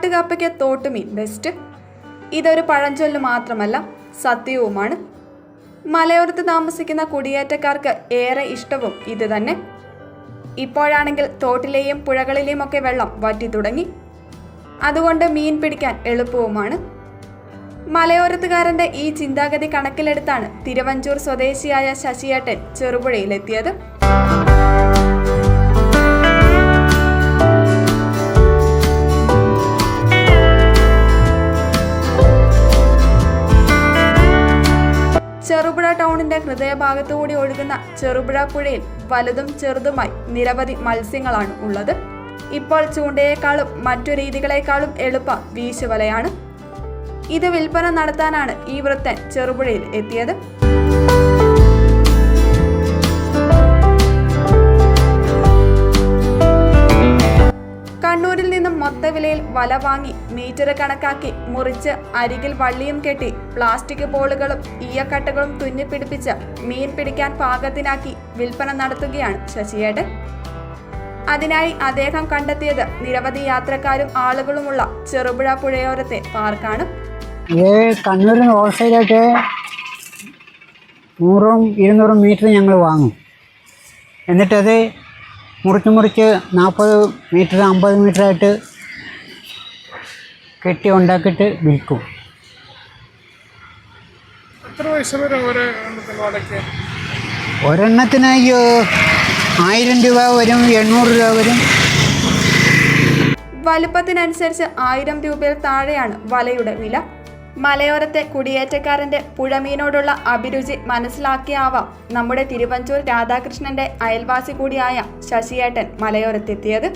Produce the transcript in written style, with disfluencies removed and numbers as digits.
കാട്ടുകപ്പയ്ക്ക് തോട്ടുമീൻ best. ഇതൊരു പഴഞ്ചൊല്ല് മാത്രമല്ല, സത്യവുമാണ്. മലയോരത്ത് താമസിക്കുന്ന കുടിയേറ്റക്കാർക്ക് ഏറെ ഇഷ്ടവും ഇത് തന്നെ. ഇപ്പോഴാണെങ്കിൽ തോട്ടിലെയും പുഴകളിലെയും ഒക്കെ വെള്ളം വറ്റി തുടങ്ങി. അതുകൊണ്ട് മീൻ പിടിക്കാൻ എളുപ്പവുമാണ്. മലയോരത്തുകാരൻ്റെ ഈ ചിന്താഗതി കണക്കിലെടുത്താണ് തിരുവഞ്ചൂർ സ്വദേശിയായ ശശിയേട്ടൻ ചെറുപുഴയിലെത്തിയത്. ചെറുപുഴ ടൗണിന്റെ ഹൃദയഭാഗത്തുകൂടി ഒഴുകുന്ന ചെറുപുഴ പുഴയിൽ വലുതും ചെറുതുമായി നിരവധി മത്സ്യങ്ങളാണ് ഉള്ളത്. ഇപ്പോൾ ചൂണ്ടയേക്കാളും മറ്റു രീതികളെക്കാളും എളുപ്പം വീശുവലയാണ്. ഇത് വിൽപ്പന നടത്താനാണ് ഈ വൃത്തൻ ചെറുപുഴയിൽ എത്തിയത്. കണ്ണൂരിൽ നിന്നും മൊത്തവിലയിൽ വല വാങ്ങി മീറ്റർ കണക്കാക്കി മുറിച്ച് അരികിൽ വള്ളിയും കെട്ടി പ്ലാസ്റ്റിക് ബോളുകളും ഈയക്കട്ടകളും തുന്നിപ്പിടിപ്പിച്ച് മീൻ പിടിക്കാൻ പാകത്തിനാക്കി വിൽപ്പന നടത്തുകയാണ് ശശിയേട്ടൻ. അതിനായി അദ്ദേഹം കണ്ടെത്തിയത് നിരവധി യാത്രക്കാരും ആളുകളുമുള്ള ചെറുപുഴ പുഴയോരത്തെ പാർക്കാണ്. കണ്ണൂരിൽ നിന്ന് ഹോൾസെയിലായിട്ട് 100-200 മീറ്റർ ഞങ്ങൾ വാങ്ങും. എന്നിട്ടത് മുറിച്ച് 40 മീറ്റർ 50 മീറ്ററായിട്ട് കെട്ടി ഉണ്ടാക്കിയിട്ട് വിൽക്കും. ഒരെണ്ണത്തിന് 1000 രൂപ വരും, 800 രൂപ വരും. വലുപ്പത്തിനനുസരിച്ച് 1000 രൂപയിൽ താഴെയാണ് വലയുടെ വില. മലയോരത്തെ കുടിയേറ്റക്കാരൻ്റെ പുഴമീനോടുള്ള അഭിരുചി മനസ്സിലാക്കിയാവാം നമ്മുടെ തിരുവഞ്ചൂർ രാധാകൃഷ്ണന്റെ അയൽവാസി കൂടിയായ ശശിയേട്ടൻ മലയോരത്തെത്തിയത്.